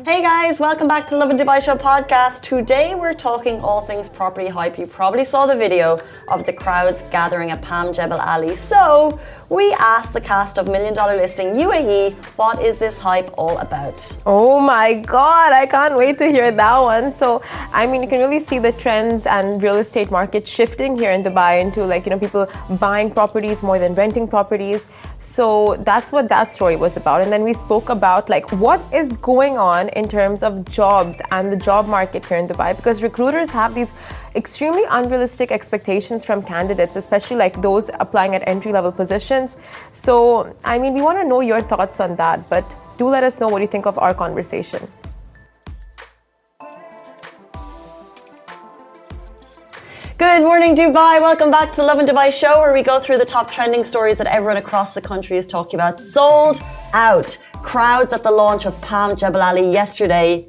Hey guys, welcome back to Lovin Dubai Show podcast. Today we're talking all things property hype. You probably saw the video of the crowds gathering at Palm Jebel Ali. So we asked the cast of $1 Million Listing UAE, what is this hype all about? Oh my God, I can't wait to hear that one. So, I mean, you can really see the trends and real estate market shifting here in Dubai into people buying properties more than renting properties. So that's what that story was about. And then we spoke about what is going on in terms of jobs and the job market here in Dubai, because recruiters have these extremely unrealistic expectations from candidates, especially those applying at entry-level positions. So, I mean, we want to know your thoughts on that, but do let us know what you think of our conversation. Good morning, Dubai. Welcome back to the Lovin Dubai Show, where we go through the top trending stories that everyone across the country is talking about. Sold out. Crowds at the launch of Palm Jebel Ali yesterday.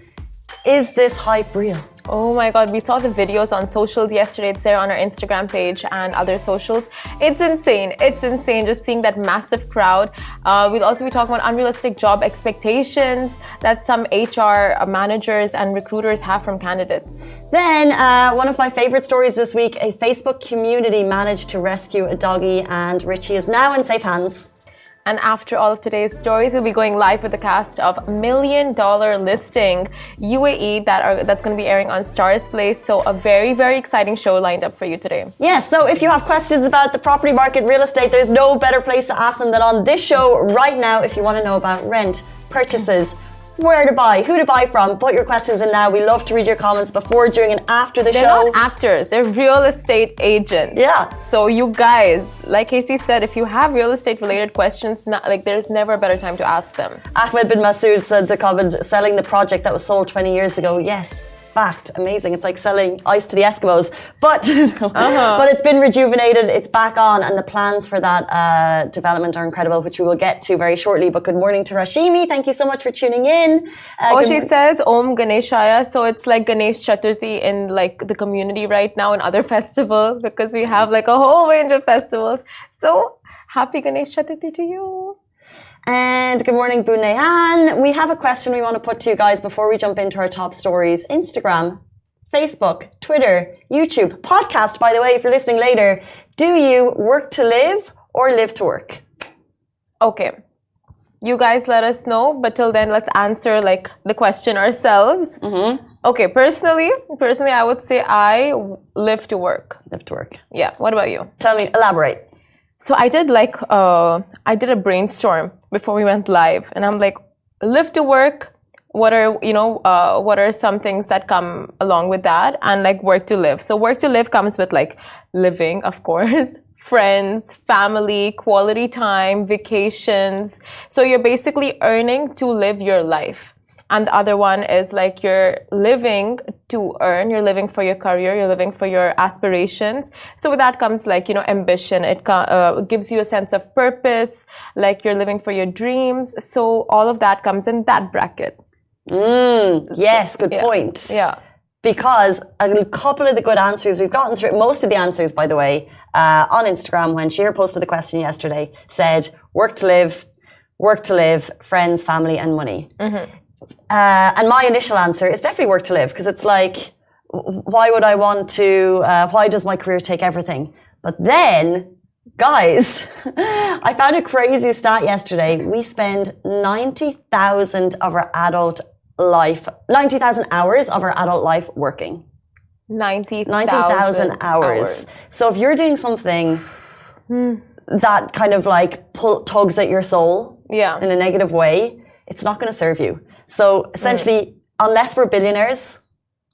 Is this hype real? Oh my God, we saw the videos on socials yesterday. It's there on our Instagram page and other socials. It's insane. It's insane just seeing that massive crowd. We'll also be talking about unrealistic job expectations that some HR managers and recruiters have from candidates. Then, one of my favorite stories this week, a Facebook community managed to rescue a doggy and Richie is now in safe hands. And after all of today's stories, we'll be going live with the cast of $1 Million Listing UAE that's going to be airing on Stars Place. So a very, very exciting show lined up for you today. Yes, so if you have questions about the property market, real estate, there's no better place to ask them than on this show right now. If you want to know about rent, purchases, where to buy, who to buy from, put your questions in now. We love to read your comments before, during and after the show. They're not actors, they're real estate agents. Yeah. So you guys, like Casey said, if you have real estate related questions, there's never a better time to ask them. Ahmed bin Masood said to comment, selling the project that was sold 20 years ago. Yes. Fact, amazing. It's like selling ice to the Eskimos, but but it's been rejuvenated. It's back on, and the plans for that development are incredible, which we will get to very shortly. But good morning to Rashimi. Thank you so much for tuning in. She says Om Ganeshaya, so it's like Ganesh Chaturthi in the community right now and other festivals, because we have a whole range of festivals. So happy Ganesh Chaturthi to you. And good morning, Bunayan. We have a question we want to put to you guys before we jump into our top stories. Instagram, Facebook, Twitter, YouTube, podcast, by the way, if you're listening later. Do you work to live or live to work? Okay. You guys let us know, but till then, let's answer the question ourselves. Mm-hmm. Okay, personally, I would say I live to work. Live to work. Yeah. What about you? Tell me, elaborate. So I did I did a brainstorm before we went live, and I'm live to work. What are some things that come along with that, and work to live. So work to live comes with living, of course, friends, family, quality time, vacations. So you're basically earning to live your life. And the other one is you're living to earn, you're living for your career, you're living for your aspirations. So with that comes ambition. It gives you a sense of purpose, you're living for your dreams. So all of that comes in that bracket. Yes, good point. Yeah. Because a couple of the good answers, we've gotten through most of the answers, by the way, on Instagram when Sheer posted the question yesterday, said work to live, friends, family and money. Mm-hmm. And my initial answer is definitely work to live, because it's why would I want to, why does my career take everything? But then, guys, I found a crazy stat yesterday. We spend 90,000 of our adult life, 90,000 hours of our adult life working. 90,000 hours. So if you're doing something that kind of tugs at your soul in a negative way, it's not going to serve you. So essentially, unless we're billionaires,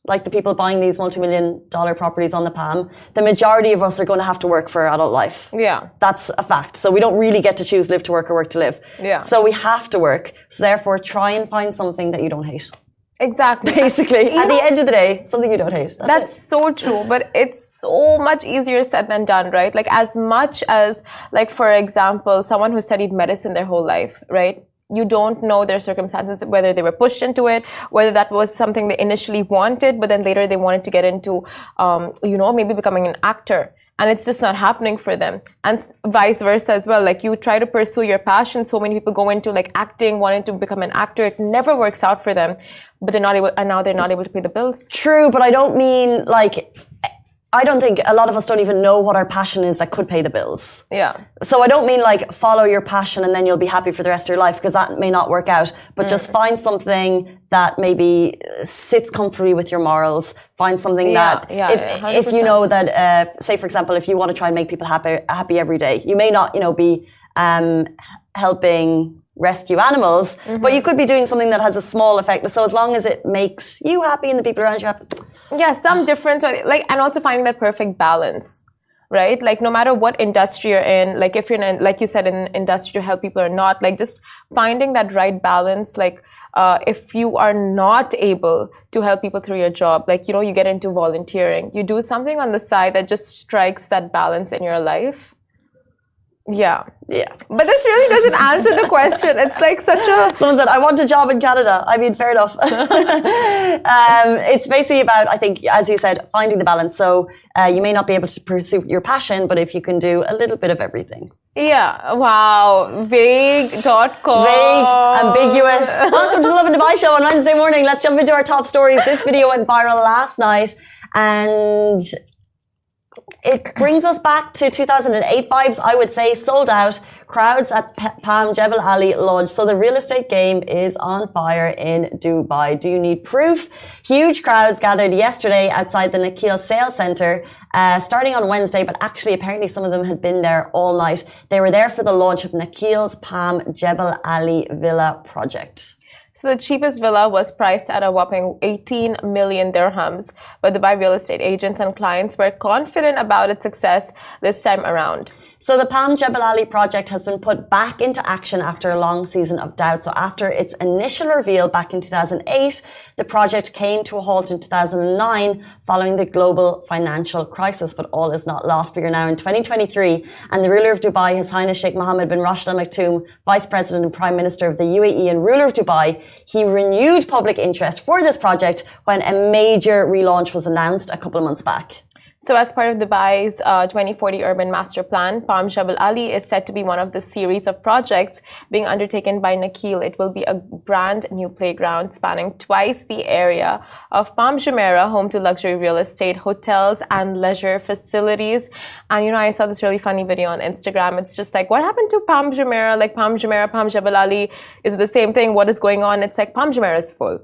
like the people buying these multi-million-dollar properties on the Palm, the majority of us are going to have to work for our adult life. Yeah. That's a fact. So we don't really get to choose live to work or work to live. Yeah. So we have to work. So therefore, try and find something that you don't hate. Exactly. Basically, at the end of the day, something you don't hate. That's so true, but it's so much easier said than done, right? As much as, for example, someone who studied medicine their whole life, right? You don't know their circumstances, whether they were pushed into it, whether that was something they initially wanted, but then later they wanted to get into, maybe becoming an actor. and it's just not happening for them. And vice versa as well. Like you try to pursue your passion. So many people go into like acting, wanting to become an actor. It never works out for them, but they're not able, and now they're not able to pay the bills. True, but I don't mean like, I don't think a lot of us don't even know what our passion is that could pay the bills. Yeah. So I don't mean like follow your passion and then you'll be happy for the rest of your life, because that may not work out. But just find something that maybe sits comfortably with your morals. Find something that if you know that, say for example, if you want to try and make people happy every day, you may not, be helping rescue animals, but you could be doing something that has a small effect. So as long as it makes you happy and the people around you happy. Yeah, some difference, like, and also finding that perfect balance, right? Like no matter what industry you're in, like if you're in, like you said, in an industry to help people or not, like just finding that right balance. Like if you are not able to help people through your job, like, you get into volunteering, you do something on the side that just strikes that balance in your life. Yeah. But this really doesn't answer the question. It's like such a... Someone said, I want a job in Canada. I mean, fair enough. It's basically about, I think, as you said, finding the balance. So you may not be able to pursue your passion, but if you can do a little bit of everything. Yeah. Wow. Vague.com. Vague, ambiguous. Welcome to the Lovin Dubai show on Wednesday morning. Let's jump into our top stories. This video went viral last night, and it brings us back to 2008 vibes, I would say. Sold out. Crowds at Palm Jebel Ali Lodge. So the real estate game is on fire in Dubai. Do you need proof? Huge crowds gathered yesterday outside the Nakheel Sales Centre, starting on Wednesday, but actually apparently some of them had been there all night. They were there for the launch of Nakheel's Palm Jebel Ali Villa project. So the cheapest villa was priced at a whopping 18 million dirhams, but Dubai real estate agents and clients were confident about its success this time around. So the Palm Jebel Ali project has been put back into action after a long season of doubt. So after its initial reveal back in 2008, the project came to a halt in 2009 following the global financial crisis. But all is not lost. We are now in 2023, and the ruler of Dubai, His Highness Sheikh Mohammed bin Rashid Al Maktoum, Vice President and Prime Minister of the UAE and ruler of Dubai, he renewed public interest for this project when a major relaunch was announced a couple of months back. So as part of Dubai's 2040 Urban Master Plan, Palm Jebel Ali is set to be one of the series of projects being undertaken by Nakheel. It will be a brand new playground spanning twice the area of Palm Jumeirah, home to luxury real estate, hotels and leisure facilities. And I saw this really funny video on Instagram. It's just like, what happened to Palm Jumeirah? Like Palm Jumeirah, Palm Jebel Ali, is it the same thing? What is going on? It's like Palm Jumeirah is full.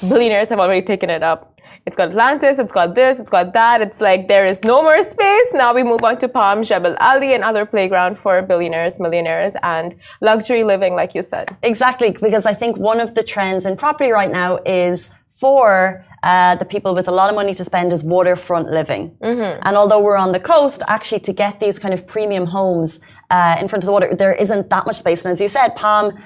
Billionaires have already taken it up. It's got Atlantis, it's got this, it's got that. It's like there is no more space. Now we move on to Palm Jebel Ali, another playground for billionaires, millionaires, and luxury living, like you said. Exactly, because I think one of the trends in property right now is for the people with a lot of money to spend is waterfront living. And although we're on the coast, actually to get these kind of premium homes in front of the water, there isn't that much space. And as you said, Palm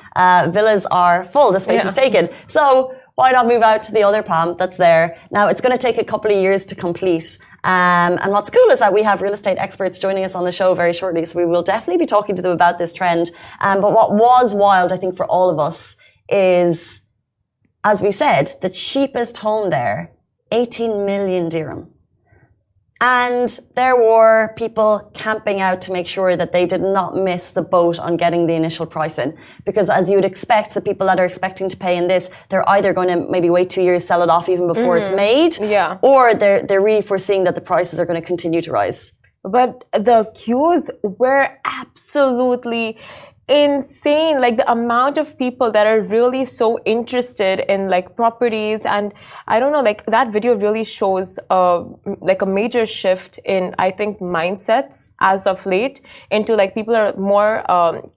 villas are full, the space is taken. So why not move out to the other Palm that's there? Now, it's going to take a couple of years to complete. And what's cool is that we have real estate experts joining us on the show very shortly. So we will definitely be talking to them about this trend. But what was wild, I think, for all of us is, as we said, the cheapest home there, 18 million dirham. And there were people camping out to make sure that they did not miss the boat on getting the initial price in. Because as you would expect, the people that are expecting to pay in this, they're either going to maybe wait 2 years, sell it off even before it's made, or they're really foreseeing that the prices are going to continue to rise. But the queues were absolutely insane. Like the amount of people that are really so interested in like properties, and I don't know, like that video really shows like a major shift in, I think, mindsets as of late, into like people are more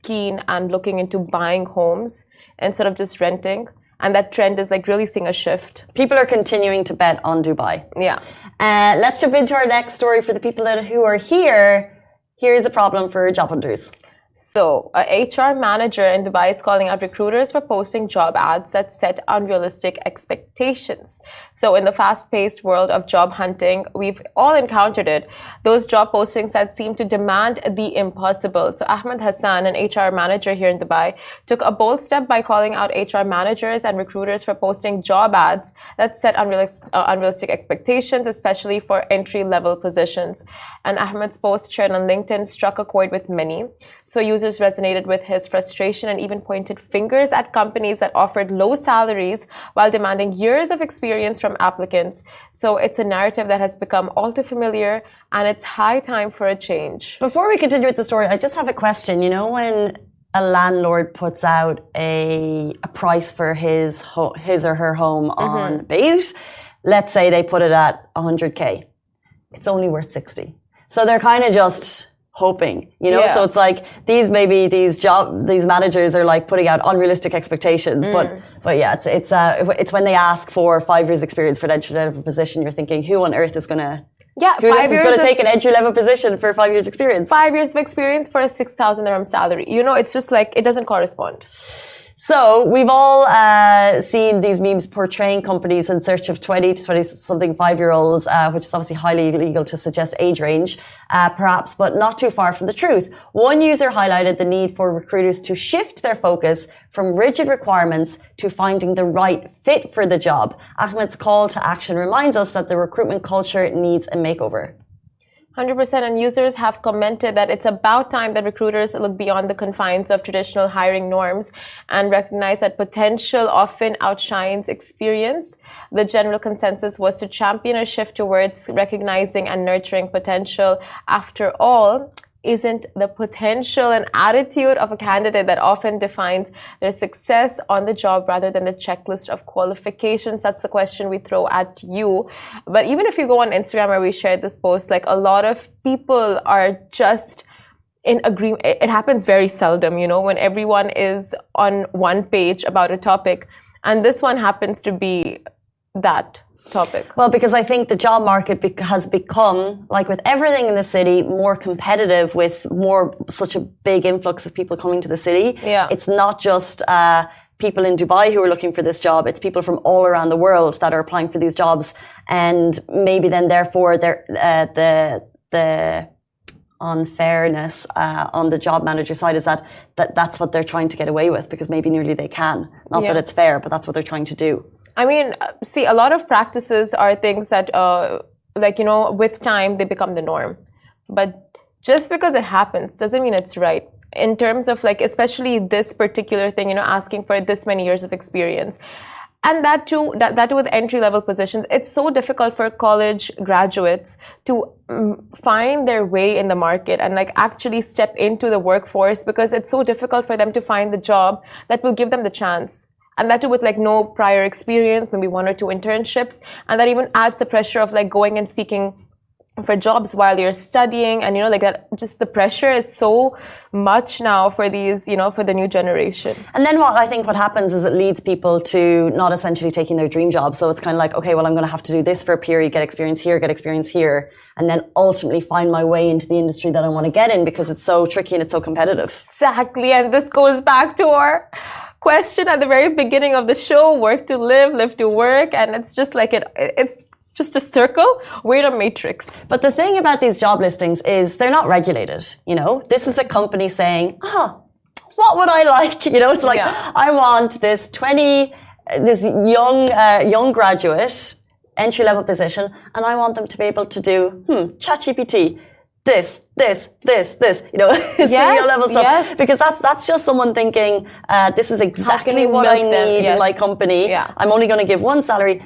keen and looking into buying homes instead of just renting. And that trend is like really seeing a shift. People are continuing to bet on Dubai. Yeah. Let's jump into our next story for the people who are here. Here's a problem for job hunters. So, a HR manager in Dubai is calling out recruiters for posting job ads that set unrealistic expectations. So, in the fast-paced world of job hunting, we've all encountered it. Those job postings that seem to demand the impossible. So, Ahmed Hassan, an HR manager here in Dubai, took a bold step by calling out HR managers and recruiters for posting job ads that set unrealistic expectations, especially for entry-level positions. And Ahmed's post shared on LinkedIn struck a chord with many. So users resonated with his frustration and even pointed fingers at companies that offered low salaries while demanding years of experience from applicants. So it's a narrative that has become all too familiar, and it's high time for a change. Before we continue with the story, I just have a question. You know, when a landlord puts out a price for his or her home on Bayt, let's say they put it at 100K. It's only worth 60. So they're kind of just hoping, you know. So it's like these managers are like putting out unrealistic expectations. But yeah, it's when they ask for 5 years experience for an entry level position, you're thinking, who on earth is gonna take an entry level position for 5 years experience? 5 years of experience for a 6,000 dirham salary. You know, it's just like it doesn't correspond. So we've all seen these memes portraying companies in search of 20 to 20-something 5-year-olds, which is obviously highly illegal to suggest age range, perhaps, but not too far from the truth. One user highlighted the need for recruiters to shift their focus from rigid requirements to finding the right fit for the job. Ahmed's call to action reminds us that the recruitment culture needs a makeover. 100%, and users have commented that it's about time that recruiters look beyond the confines of traditional hiring norms and recognize that potential often outshines experience. The general consensus was to champion a shift towards recognizing and nurturing potential. After all, isn't the potential and attitude of a candidate that often defines their success on the job rather than the checklist of qualifications? That's the question we throw at you. But even if you go on Instagram where we shared this post, like a lot of people are just in agreement. It happens very seldom, you know, when everyone is on one page about a topic. And this one happens to be that topic. Well, because I think the job market has become, like with everything in the city, more competitive with such a big influx of people coming to the city. Yeah. It's not just people in Dubai who are looking for this job. It's people from all around the world that are applying for these jobs. And maybe then therefore the unfairness on the job manager side is that's what they're trying to get away with, because maybe nearly they can. Not that it's fair, but that's what they're trying to do. I mean, see, a lot of practices are things that, like, you know, with time, they become the norm. But just because it happens doesn't mean it's right. In terms of, like, especially this particular thing, you know, asking for this many years of experience. And that too with entry-level positions, it's so difficult for college graduates to find their way in the market and, like, actually step into the workforce, because it's so difficult for them to find the job that will give them the chance. And that too with like no prior experience, maybe 1 or 2 internships. And that even adds the pressure of like going and seeking for jobs while you're studying. And, you know, like that, just the pressure is so much now for these, you know, for the new generation. And then what happens is it leads people to not essentially taking their dream job. So it's kind of like, okay, well, I'm going to have to do this for a period, get experience here, and then ultimately find my way into the industry that I want to get in, because it's so tricky and it's so competitive. Exactly. And this goes back to our question at the very beginning of the show: work to live, live to work. And it's just like it's just a circle. We're in a matrix. But the thing about these job listings is they're not regulated. You know, this is a company saying, what would I like? You know, it's like, I want this young graduate entry-level position, and I want them to be able to do ChatGPT, this, you know, CEO level stuff, because that's just someone thinking, this is exactly what I need in my company. Yeah. I'm only going to give one salary.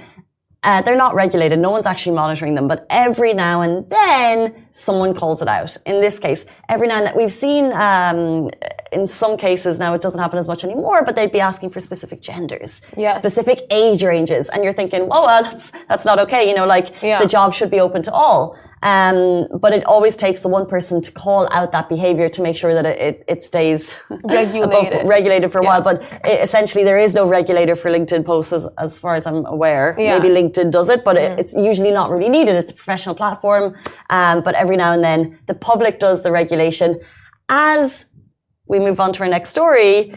They're not regulated. No one's actually monitoring them. But every now and then, someone calls it out. In this case, every now and then, we've seen, in some cases, now it doesn't happen as much anymore, but they'd be asking for specific genders, specific age ranges. And you're thinking, well, that's not okay. You know, like, the job should be open to all. But it always takes the one person to call out that behavior to make sure that it stays regulated for a while. But essentially, there is no regulator for LinkedIn posts, as far as I'm aware. Maybe LinkedIn does it, but it's usually not really needed. It's a professional platform. But every now and then, the public does the regulation. As we move on to our next story,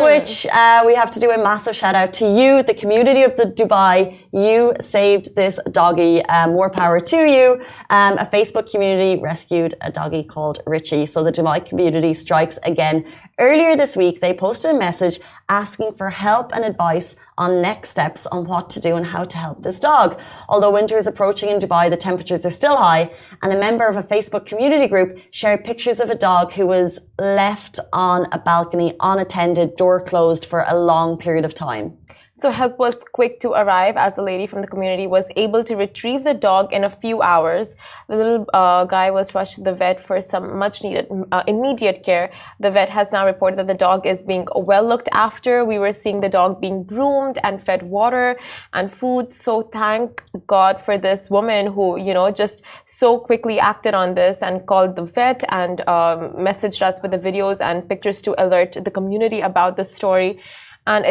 which we have to do a massive shout out to you, the community of the Dubai. You saved this doggy. More power to you. A Facebook community rescued a doggy called Richie. So the Dubai community strikes again. Earlier this week, they posted a message asking for help and advice on next steps on what to do and how to help this dog. Although winter is approaching in Dubai, the temperatures are still high, and a member of a Facebook community group shared pictures of a dog who was left on a balcony unattended, door closed for a long period of time. So help was quick to arrive as a lady from the community was able to retrieve the dog in a few hours. The little guy was rushed to the vet for some much needed immediate care. The vet has now reported that the dog is being well looked after. We were seeing the dog being groomed and fed water and food. So thank God for this woman who, you know, just so quickly acted on this and called the vet and messaged us with the videos and pictures to alert the community about the story. And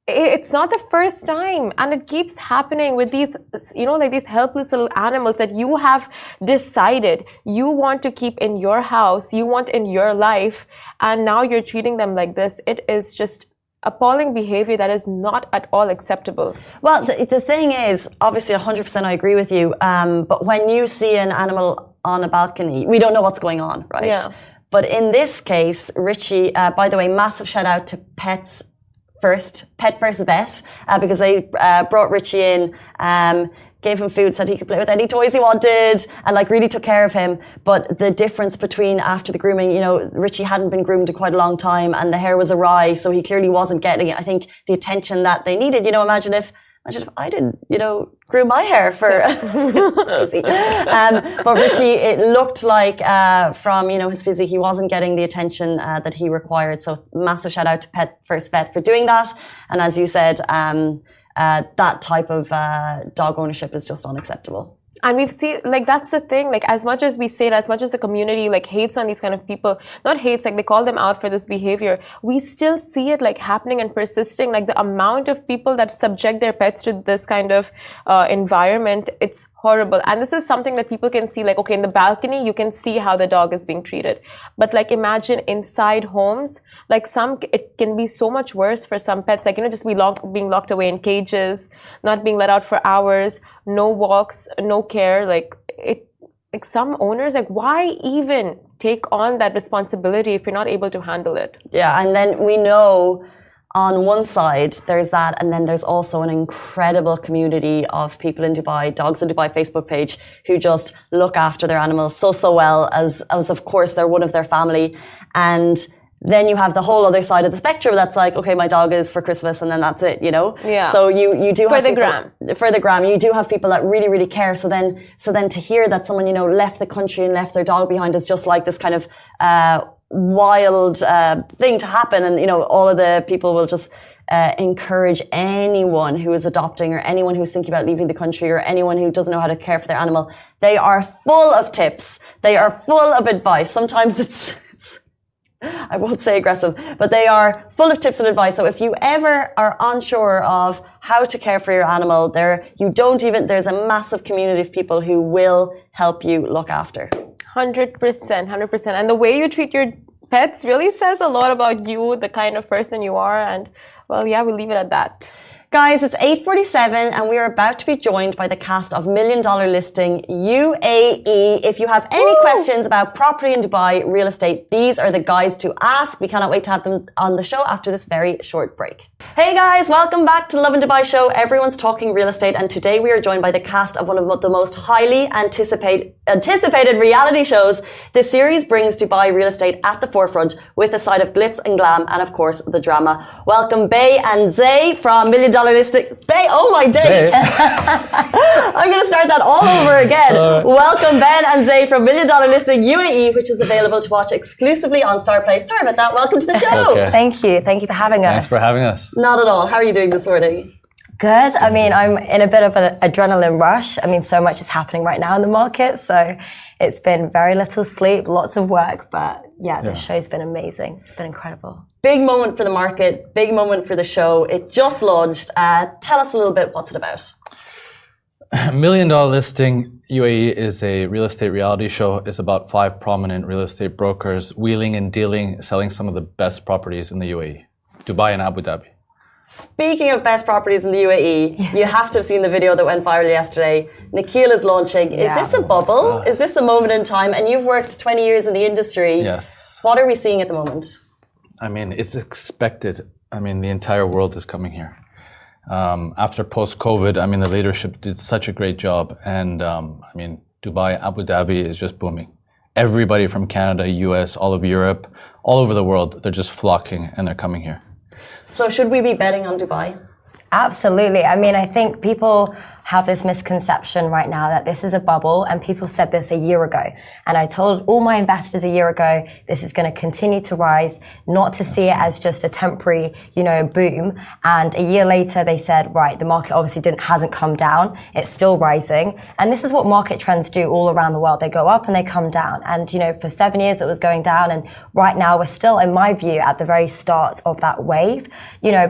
it's not the first time, and it keeps happening with these, you know, like these helpless little animals that you have decided you want to keep in your house, you want in your life, and now you're treating them like this. It is just appalling behavior that is not at all acceptable. Well, the thing is, obviously 100% I agree with you, but when you see an animal on a balcony, we don't know what's going on, right? Yeah. But in this case, Richie, by the way, massive shout out to Pet First Vet, because they brought Richie in, gave him food, said he could play with any toys he wanted, and like really took care of him. But the difference between after the grooming, you know, Richie hadn't been groomed in quite a long time, and the hair was awry, so he clearly wasn't getting, I think, the attention that they needed. You know, imagine if I didn't, you know, groom my hair for crazy. But Richie, it looked like from, you know, his physique, he wasn't getting the attention that he required. So massive shout out to Pet First Vet for doing that. And as you said, that type of dog ownership is just unacceptable. And we've seen, like, that's the thing, like, as much as we say it, as much as the community, like, hates on these kind of people, not hates, like, they call them out for this behavior, we still see it, like, happening and persisting, like, the amount of people that subject their pets to this kind of environment, it's horrible. And this is something that people can see, like, okay, in the balcony, you can see how the dog is being treated. But, like, imagine inside homes, like, it can be so much worse for some pets, like, you know, just being locked away in cages, not being let out for hours, no walks, no care. Like some owners, like, why even take on that responsibility if you're not able to handle it? Yeah, and then we know on one side there's that, and then there's also an incredible community of people in Dubai, Dogs in Dubai Facebook page, who just look after their animals so well, as of course they're one of their family. And then you have the whole other side of the spectrum that's like, okay, my dog is for Christmas and then that's it, you know? Yeah. So you do have for the gram, you do have people that really care. So then to hear that someone, you know, left the country and left their dog behind is just like this kind of wild thing to happen. And, you know, all of the people will just encourage anyone who is adopting or anyone who's thinking about leaving the country or anyone who doesn't know how to care for their animal. They are full of tips. They are full of advice. Sometimes it's I won't say aggressive, but they are full of tips and advice. So if you ever are unsure of how to care for your animal, there's a massive community of people who will help you look after. 100%. And the way you treat your pets really says a lot about you, the kind of person you are. And well, yeah, we'll leave it at that. Guys, it's 8:47 and we are about to be joined by the cast of $1 Million Listing UAE. If you have any questions about property in Dubai, real estate, these are the guys to ask. We cannot wait to have them on the show after this very short break. Hey guys, welcome back to the Lovin Dubai show. Everyone's talking real estate, and today we are joined by the cast of one of the most highly anticipated reality shows. This series brings Dubai real estate at the forefront with a side of glitz and glam and of course the drama. Welcome Bay and Zay from $1 Million Listing. Bay, oh my days. I'm going to start that all over again. Welcome Ben and Zay from $1 Million Listing UAE, which is available to watch exclusively on StarPlay. Sorry about that. Welcome to the show. Okay. Thank you for having us. Thanks for having us. Not at all. How are you doing this morning? Good. I mean, I'm in a bit of an adrenaline rush. I mean, so much is happening right now in the market. So it's been very little sleep, lots of work. But yeah, the show's been amazing. It's been incredible. Big moment for the market, big moment for the show. It just launched. Tell us a little bit, what's it about? $1 million listing UAE is a real estate reality show. It's about 5 prominent real estate brokers wheeling and dealing, selling some of the best properties in the UAE, Dubai and Abu Dhabi. Speaking of best properties in the UAE, you have to have seen the video that went viral yesterday. Nikhil is launching. Is this a bubble? Is this a moment in time? And you've worked 20 years in the industry. Yes. What are we seeing at the moment? I mean, it's expected. I mean, the entire world is coming here. After post-COVID, I mean, the leadership did such a great job. And I mean, Dubai, Abu Dhabi is just booming. Everybody from Canada, US, all of Europe, all over the world, they're just flocking and they're coming here. So should we be betting on Dubai? Absolutely. I mean, I think people have this misconception right now that this is a bubble, and people said this a year ago. And I told all my investors a year ago, this is going to continue to rise, not to see it as just a temporary, boom. And a year later, they said, right, the market obviously hasn't come down. It's still rising. And this is what market trends do all around the world. They go up and they come down. And, for 7 years it was going down. And right now we're still, in my view, at the very start of that wave.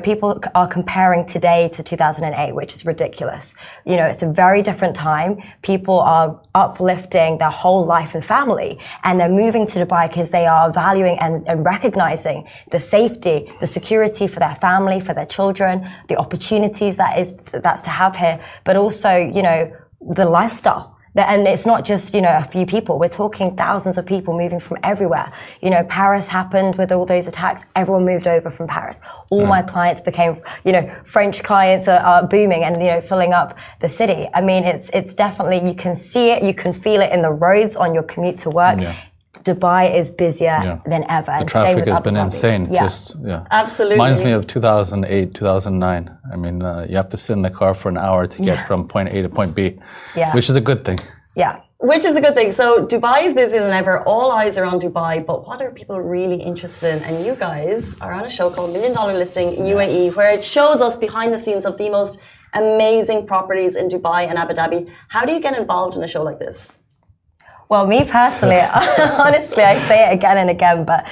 People are comparing today to 2008, which is ridiculous. It's a very different time. People are uplifting their whole life and family, and they're moving to Dubai because they are valuing and recognizing the safety, the security for their family, for their children, the opportunities that's to have here, but also, the lifestyle. And it's not just, a few people. We're talking thousands of people moving from everywhere. Paris happened with all those attacks. Everyone moved over from Paris. All my clients became, French clients are booming and, filling up the city. I mean, it's definitely, you can see it, you can feel it in the roads on your commute to work. Yeah. Dubai is busier than ever. The traffic has been insane. Absolutely. Reminds me of 2008, 2009. I mean, you have to sit in the car for an hour to get from point A to point B, which is a good thing. Yeah. Which is a good thing. So Dubai is busier than ever. All eyes are on Dubai. But what are people really interested in? And you guys are on a show called $1 Million Listing UAE, where it shows us behind the scenes of the most amazing properties in Dubai and Abu Dhabi. How do you get involved in a show like this? Well, me personally, honestly, I say it again and again, but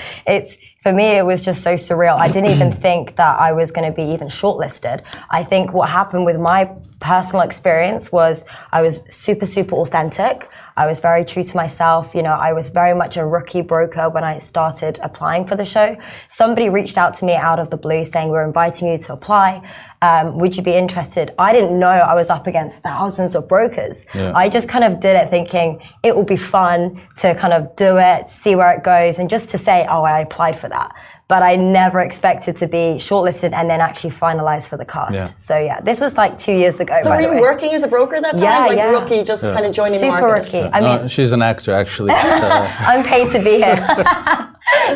for me, it was just so surreal. I didn't even think that I was going to be even shortlisted. I think what happened with my personal experience was I was super, super authentic. I was very true to myself. I was very much a rookie broker when I started applying for the show. Somebody reached out to me out of the blue saying, we're inviting you to apply. Would you be interested? I didn't know I was up against thousands of brokers. Yeah. I just kind of did it thinking it will be fun to kind of do it, see where it goes, and just to say, oh, I applied for that. But I never expected to be shortlisted and then actually finalized for the cast. Yeah. So this was like 2 years ago. So were you working as a broker at that time? Rookie, just kind of joining the market? Super rookie. I mean, she's an actor, actually. I'm paid to be here.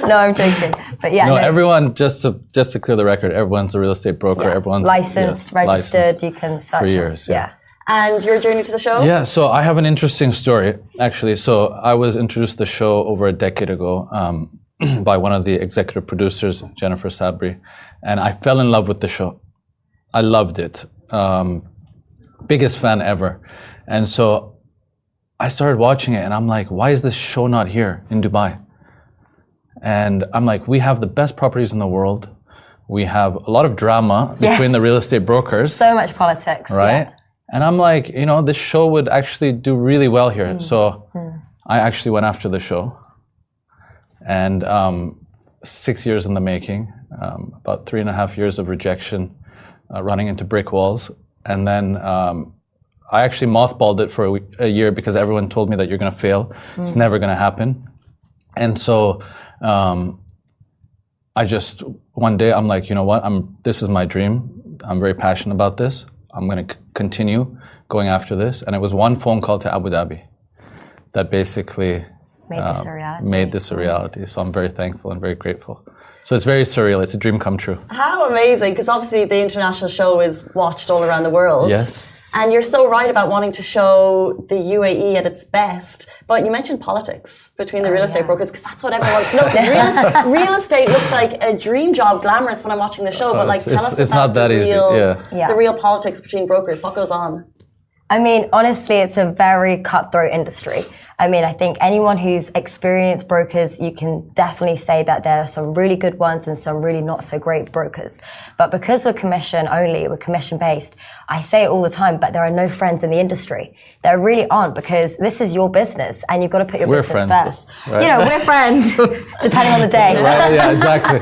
No, I'm joking. But everyone, just to clear the record, everyone's a real estate broker. Everyone's licensed, registered. You can search for years. Yeah. And your journey to the show? Yeah, so I have an interesting story, actually. So I was introduced to the show over a decade ago by one of the executive producers, Jennifer Sabri, and I fell in love with the show. I loved it. Biggest fan ever. And so I started watching it, and I'm like, why is this show not here in Dubai? And I'm like, we have the best properties in the world. We have a lot of drama between the real estate brokers. So much politics. Right? Yeah. And I'm like, this show would actually do really well here. So I actually went after the show. And 6 years in the making, about 3.5 years of rejection, running into brick walls. And then I actually mothballed it for a year because everyone told me that you're going to fail. It's never going to happen. And so I just, one day I'm like, you know what, this is my dream. I'm very passionate about this. I'm going to continue going after this. And it was one phone call to Abu Dhabi that basically made this a reality. So I'm very thankful and very grateful. So it's very surreal. It's a dream come true. How amazing, because obviously the international show is watched all around the world. Yes. And you're so right about wanting to show the UAE at its best. But you mentioned politics between the real estate brokers, because that's what everyone wants to know. Because real estate looks like a dream job, glamorous when I'm watching the show. But tell us about the real politics between brokers. What goes on? I mean, honestly, it's a very cutthroat industry. I mean, I think anyone who's experienced brokers, you can definitely say that there are some really good ones and some really not so great brokers. But because we're commission only, we're commission based, I say it all the time, but there are no friends in the industry. There really aren't, because this is your business and you've got to put your business first. Right? You know, we're friends, depending on the day. Right, yeah, exactly.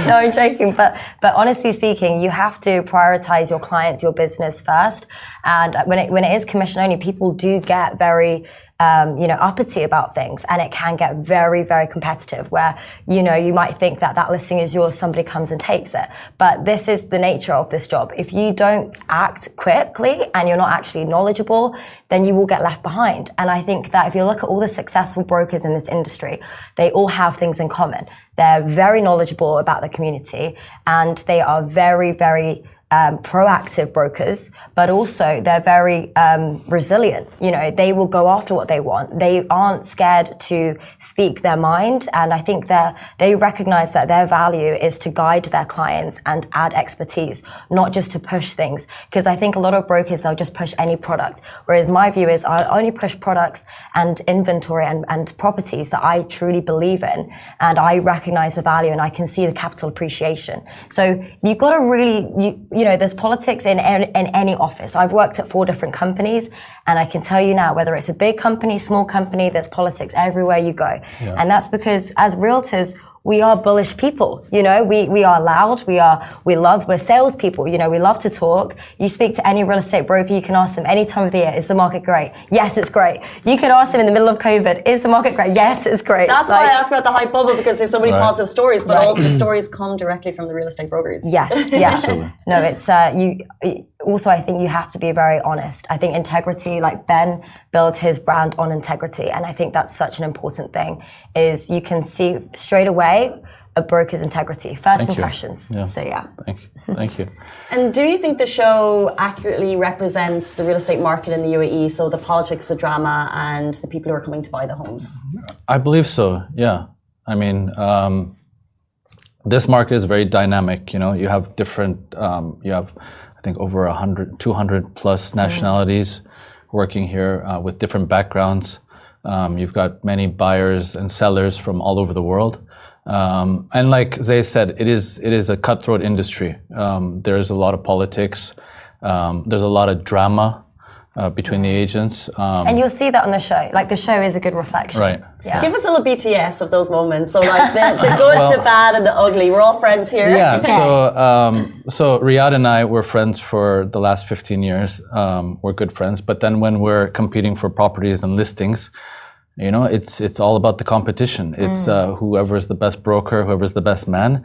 No, I'm joking. But honestly speaking, you have to prioritize your clients, your business first. And when it is commission only, people do get very uppity about things, and it can get very, very competitive where, you might think that listing is yours, somebody comes and takes it. But this is the nature of this job. If you don't act quickly and you're not actually knowledgeable, then you will get left behind. And I think that if you look at all the successful brokers in this industry, they all have things in common. They're very knowledgeable about the community, and they are very, very proactive brokers, but also they're very resilient. They will go after what they want. They aren't scared to speak their mind, and I think they recognize that their value is to guide their clients and add expertise, not just to push things. Because I think a lot of brokers, they'll just push any product, whereas my view is I only push products and inventory and properties that I truly believe in, and I recognize the value and I can see the capital appreciation. So you've got to really, there's politics in any office. I've worked at 4 different companies, and I can tell you now, whether it's a big company, small company, there's politics everywhere you go. Yeah. And that's because as realtors, we are bullish people. We are loud. We're salespeople. We love to talk. You speak to any real estate broker, you can ask them any time of the year, is the market great? Yes, it's great. You could ask them in the middle of COVID, is the market great? Yes, it's great. That's why I asked about the hype bubble, because there's so many positive stories, but all the stories come directly from the real estate brokers. Yes, yeah. Absolutely. No, it's, also, I think you have to be very honest. I think integrity, like Ben builds his brand on integrity. And I think that's such an important thing, is you can see straight away a broker's integrity, first impressions. Yeah. So yeah. Thank you. And do you think the show accurately represents the real estate market in the UAE? So the politics, the drama, and the people who are coming to buy the homes? I believe so, yeah. I mean, this market is very dynamic. You have different, I think over 200 plus nationalities working here with different backgrounds. You've got many buyers and sellers from all over the world. And like Zay said, it is a cutthroat industry. There's a lot of politics. There's a lot of drama between the agents. And you'll see that on the show. Like, the show is a good reflection. Right. Yeah. Give us a little BTS of those moments. So like the good, the bad, and the ugly. We're all friends here. Yeah. So Riyadh and I were friends for the last 15 years. We're good friends. But then when we're competing for properties and listings, it's all about the competition. It's whoever's the best broker, whoever's the best man,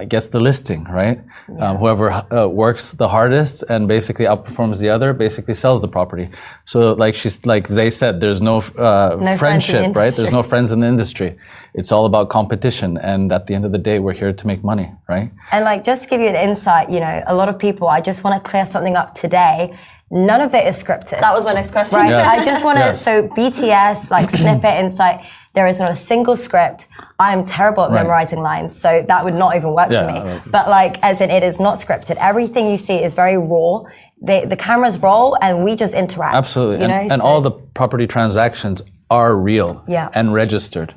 gets the listing, right? Yeah. Whoever works the hardest and basically outperforms the other basically sells the property. So like they said, there's no friendship, right? There's no friends in the industry. It's all about competition. And at the end of the day, we're here to make money, right? And just to give you an insight, a lot of people, I just want to clear something up today. None of it is scripted. That was my next question. Right. Yes. I just want to, so BTS, snippet, insight, there is not a single script. I am terrible at memorizing lines, so that would not even work for me. But as in, it is not scripted. Everything you see is very raw. The cameras roll and we just interact. Absolutely. And all the property transactions are real and registered.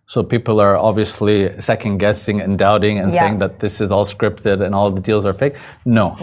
So people are obviously second guessing and doubting and saying that this is all scripted and all the deals are fake. No.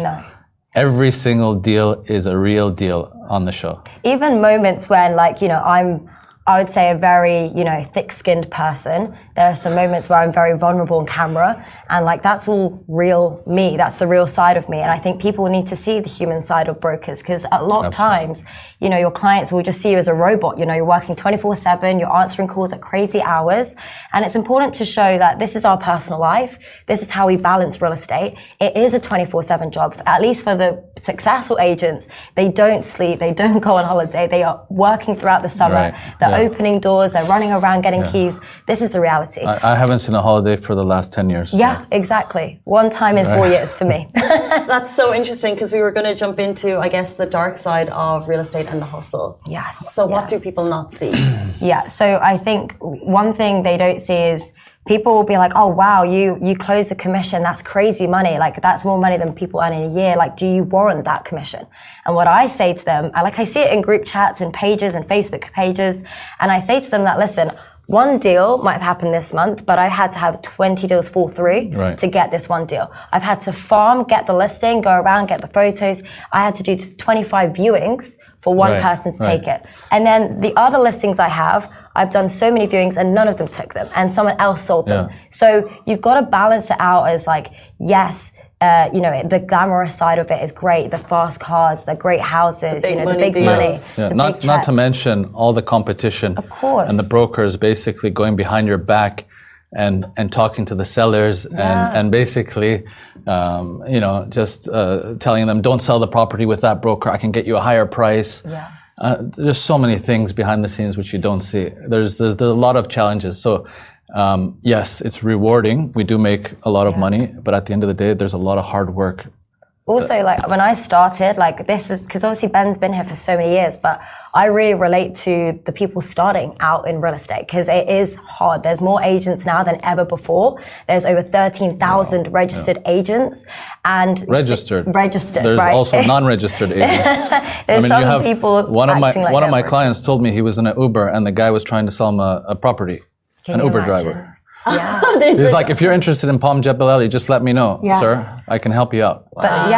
Every single deal is a real deal on the show. Even moments when, I would say a very, thick-skinned person. There are some moments where I'm very vulnerable on camera, and that's all real me. That's the real side of me. And I think people need to see the human side of brokers, because a lot of times, your clients will just see you as a robot. You're working 24/7, you're answering calls at crazy hours. And it's important to show that this is our personal life. This is how we balance real estate. It is a 24/7 job. At least for the successful agents, they don't sleep, they don't go on holiday, they are working throughout the summer. They're opening doors, they're running around getting keys. This is the reality. I haven't seen a holiday for the last 10 years. Yeah, exactly. One time in 4 years for me. That's so interesting, because we were going to jump into, I guess, the dark side of real estate and the hustle. Yes. So what do people not see? So I think one thing they don't see is people will be like, oh wow, you closed a commission, that's crazy money, like that's more money than people earn in a year, like do you warrant that commission? And what I say to them, I see it in group chats and pages and Facebook pages, and I say to them that, listen, one deal might have happened this month, but I had to have 20 deals fall through to get this one deal. I've had to farm, get the listing, go around, get the photos. I had to do 25 viewings for one person to take it. And then the other listings I have, I've done so many viewings and none of them took them, and someone else sold them. So you've got to balance it out as like, yes, the glamorous side of it is great. The fast cars, the great houses, the big money. Not to mention all the competition. Of course. And the brokers basically going behind your back and talking to the sellers and basically, just telling them, don't sell the property with that broker. I can get you a higher price. There's so many things behind the scenes which you don't see. There's a lot of challenges. So yes, it's rewarding. We do make a lot of money, but at the end of the day, there's a lot of hard work. Also, like when I started, like this is because obviously Ben's been here for so many years, but I really relate to the people starting out in real estate because it is hard. There's more agents now than ever before. There's over 13,000 registered agents and registered. There's also non-registered agents. There's some people. One of my clients told me he was in an Uber and the guy was trying to sell him a property. An Uber driver. Yeah. He's like, if you're interested in Palm Jebel, just let me know, sir. I can help you out. But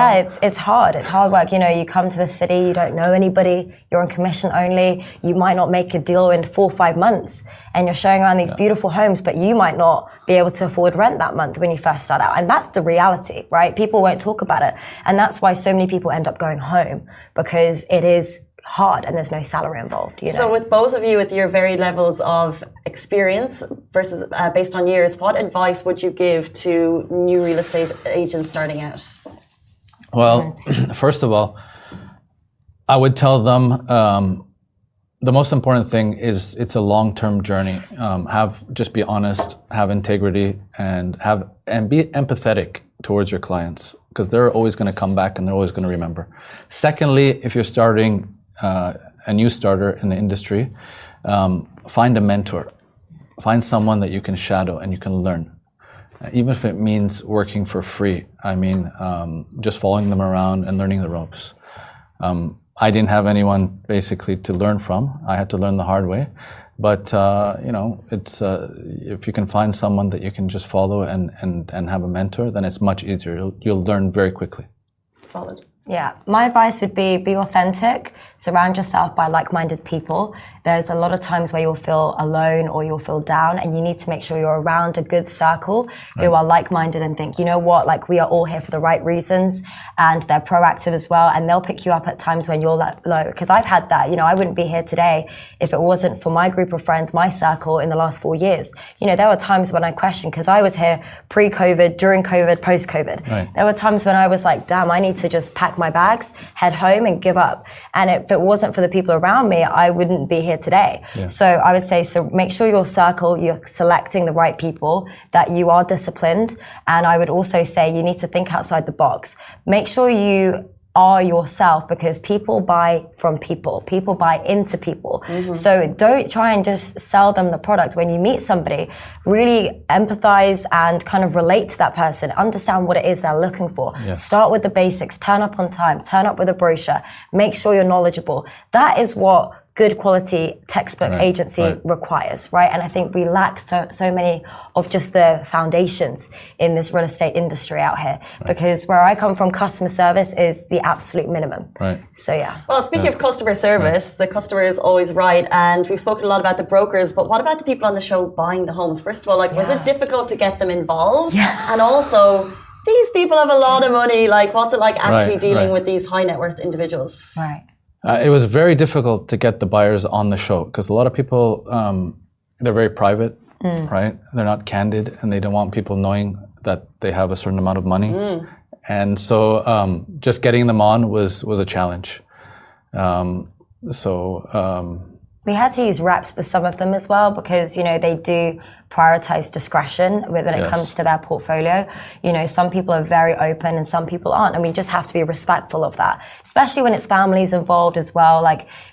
it's hard. It's hard work. You come to a city, you don't know anybody, you're on commission only, you might not make a deal in 4 or 5 months, and you're showing around these beautiful homes, but you might not be able to afford rent that month when you first start out. And that's the reality, right? People won't talk about it. And that's why so many people end up going home, because it is hard and there's no salary involved. So with both of you, with your varied levels of experience versus based on years, what advice would you give to new real estate agents starting out? Well, first of all, I would tell them the most important thing is it's a long-term journey. Just be honest, have integrity, and be empathetic towards your clients, because they're always going to come back and they're always going to remember. Secondly, if you're starting a new starter in the industry, find a mentor. Find someone that you can shadow and you can learn. Even if it means working for free. I mean, just following them around and learning the ropes. I didn't have anyone basically to learn from. I had to learn the hard way. But, it's if you can find someone that you can just follow and have a mentor, then it's much easier. You'll learn very quickly. Solid. Yeah, my advice would be authentic, surround yourself by like-minded people. There's a lot of times where you'll feel alone or you'll feel down, and you need to make sure you're around a good circle who are like-minded and think, you know what, like we are all here for the right reasons, and they're proactive as well, and they'll pick you up at times when you're low. Because I've had that, I wouldn't be here today if it wasn't for my group of friends, my circle in the last 4 years. There were times when I questioned, because I was here pre-COVID, during COVID, post-COVID. Right. There were times when I was like, damn, I need to just pack my bags, head home and give up. And if it wasn't for the people around me, I wouldn't be here today. Yeah. So I would say, make sure your circle, you're selecting the right people, that you are disciplined. And I would also say you need to think outside the box. Make sure you are yourself, because people buy from people. People buy into people. Mm-hmm. So don't try and just sell them the product. When you meet somebody, really empathize and kind of relate to that person. Understand what it is they're looking for. Yes. Start with the basics. Turn up on time. Turn up with a brochure. Make sure you're knowledgeable. That is what good quality textbook agency requires, right? And I think we lack so many of just the foundations in this real estate industry out here, because where I come from, customer service is the absolute minimum. Right. So yeah. Well, speaking of customer service, the customer is always right, and we've spoken a lot about the brokers, but what about the people on the show buying the homes? First of all, was it difficult to get them involved? Yeah. And also, these people have a lot of money. What's it like actually dealing with these high net worth individuals? Right. It was very difficult to get the buyers on the show, because a lot of people, they're very private, right? They're not candid, and they don't want people knowing that they have a certain amount of money. And so just getting them on was a challenge. We had to use reps for some of them as well because, they do prioritize discretion when it comes to their portfolio. Some people are very open and some people aren't. And we just have to be respectful of that, especially when it's families involved as well.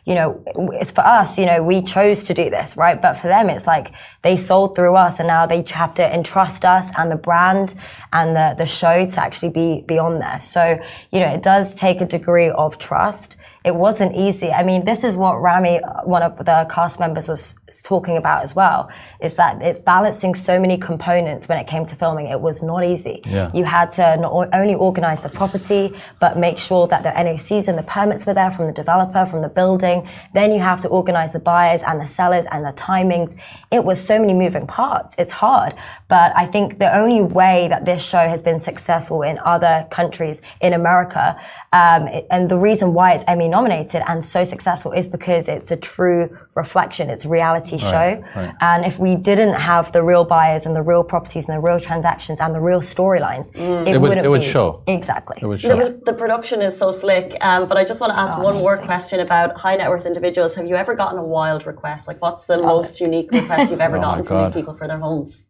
It's for us, we chose to do this, right? But for them, it's like they sold through us and now they have to entrust us and the brand and the show to actually be on there. So, it does take a degree of trust. It wasn't easy. I mean, this is what Rami, one of the cast members, was talking about as well, is that it's balancing so many components when it came to filming. It was not easy. Yeah. You had to not only organize the property, but make sure that the NOCs and the permits were there from the developer, from the building. Then you have to organize the buyers and the sellers and the timings. It was so many moving parts. It's hard. But I think the only way that this show has been successful in other countries in America, and the reason why it's Emmy nominated and so successful is because it's a true reflection. It's a reality show. Right. And if we didn't have the real buyers and the real properties and the real transactions and the real storylines, it would show. Exactly. It would show. The production is so slick. But I just want to ask one more question about high net worth individuals. Have you ever gotten a wild request? What's the most unique request you've ever gotten from these people for their homes?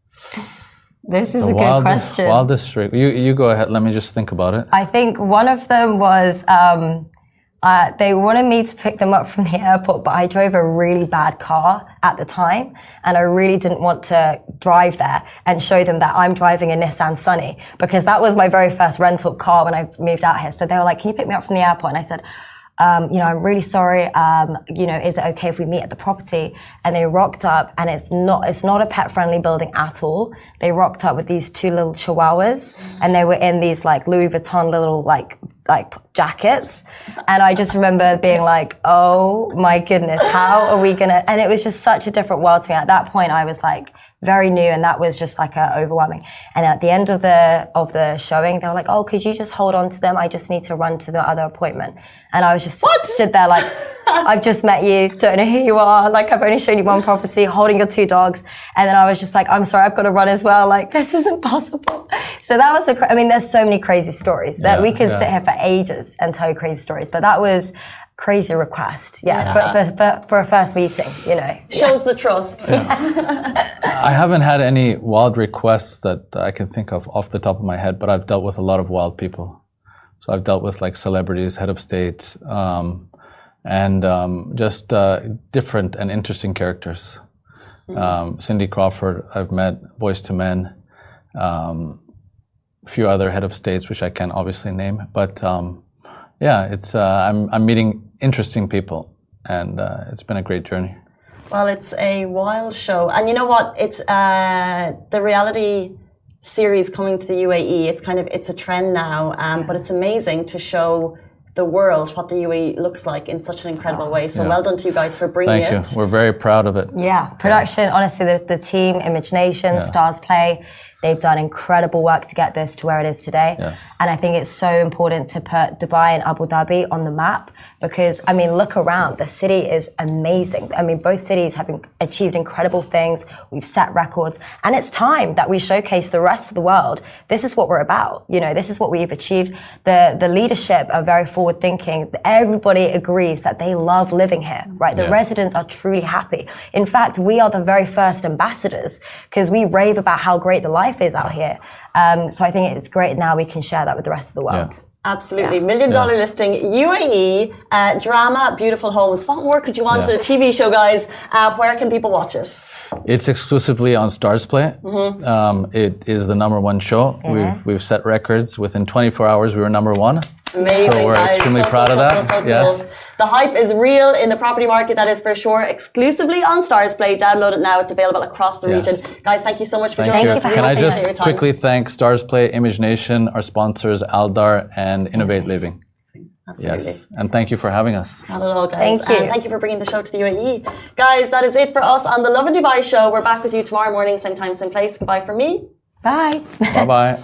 This is a good question. Wildest, you go ahead. Let me just think about it. I think one of them was they wanted me to pick them up from the airport, but I drove a really bad car at the time, and I really didn't want to drive there and show them that I'm driving a Nissan Sunny because that was my very first rental car when I moved out here. So they were like, "Can you pick me up from the airport?" And I said, I'm really sorry. Is it okay if we meet at the property? And they rocked up, and it's not a pet friendly building at all. They rocked up with these two little chihuahuas, and they were in these Louis Vuitton little like jackets. And I just remember being like, oh my goodness, how are we gonna? And it was just such a different world to me. At that point, I was very new, and that was just overwhelming. And at the end of the showing, they were like, "Oh, could you just hold on to them? I just need to run to the other appointment." And I was just stood there like, "I've just met you, don't know who you are. I've only shown you one property, holding your two dogs." And then I was just like, "I'm sorry, I've got to run as well. This isn't possible." So that was there's so many crazy stories that we could sit here for ages and tell you crazy stories, but that was crazy request. For a first meeting, Shows the trust. I haven't had any wild requests that I can think of off the top of my head, but I've dealt with a lot of wild people. So I've dealt with celebrities, head of states, and just different and interesting characters. Cindy Crawford, I've met, Boys to Men, a few other head of states, which I can't obviously name, but it's I'm meeting interesting people, and it's been a great journey. Well, it's a wild show, and you know what? It's the reality series coming to the UAE. It's a trend now, but it's amazing to show the world what the UAE looks like in such an incredible way. So well done to you guys for bringing it. Thank you. We're very proud of it. Yeah, production. Honestly, the team, Image Nation, Stars Play. They've done incredible work to get this to where it is today. Yes. And I think it's so important to put Dubai and Abu Dhabi on the map because, look around. The city is amazing. Both cities have achieved incredible things. We've set records. And it's time that we showcase the rest of the world. This is what we're about. This is what we've achieved. The leadership are very forward thinking. Everybody agrees that they love living here, right? The residents are truly happy. In fact, we are the very first ambassadors because we rave about how great the life is out here. So I think it's great now we can share that with the rest of the world. Absolutely. $1 million listing, UAE, drama, beautiful homes. What more could you want in a TV show, guys? Where can people watch it? It's exclusively on Stars Play. It is the #1 show. We've set records. Within 24 hours, we were #1. Amazing, so we're guys. extremely proud of that. So yes. Cool. The hype is real in the property market, that is for sure. Exclusively on Stars Play. Download it now. It's available across the region. Guys, thank you so much for joining us. Can I just quickly thank Stars Play, Image Nation, our sponsors, Aldar and Innovate Living. Absolutely. Yes. And thank you for having us. Not at all, guys. Thank you. And thank you for bringing the show to the UAE. Guys, that is it for us on the Lovin Dubai show. We're back with you tomorrow morning, same time, same place. Goodbye from me. Bye. Bye-bye.